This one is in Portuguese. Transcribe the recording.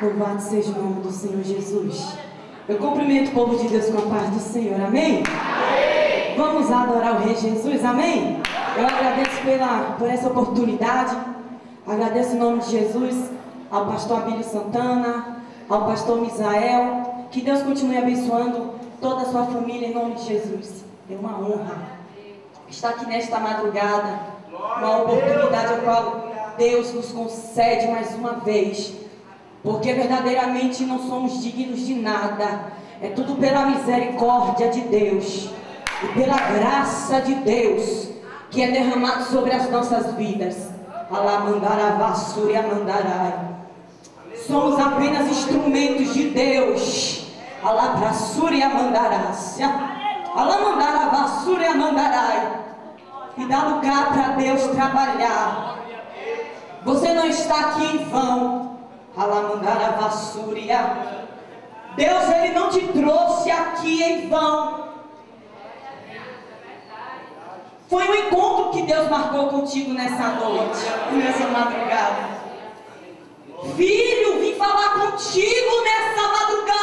Louvado seja o nome do Senhor Jesus. Eu cumprimento o povo de Deus com a paz do Senhor, amém? Amém. Vamos adorar o Rei Jesus, amém? Eu agradeço por essa oportunidade. Agradeço em nome de Jesus ao pastor Abílio Santana, ao pastor Misael. Que Deus continue abençoando toda a sua família em nome de Jesus. É uma honra estar aqui nesta madrugada, uma oportunidade a qual Deus nos concede mais uma vez, porque verdadeiramente não somos dignos de nada. É tudo pela misericórdia de Deus e pela graça de Deus que é derramado sobre as nossas vidas. Alamandaravasuriamandarai. Somos apenas instrumentos de Deus. Alabrasuriamandarácia. Alamandaravasuriamandarai. E dá lugar para Deus trabalhar. Você não está aqui em vão. Alamandaravasuria. Deus, Ele não te trouxe aqui em vão. Foi um encontro que Deus marcou contigo nessa noite, nessa madrugada. Filho, vim falar contigo nessa madrugada.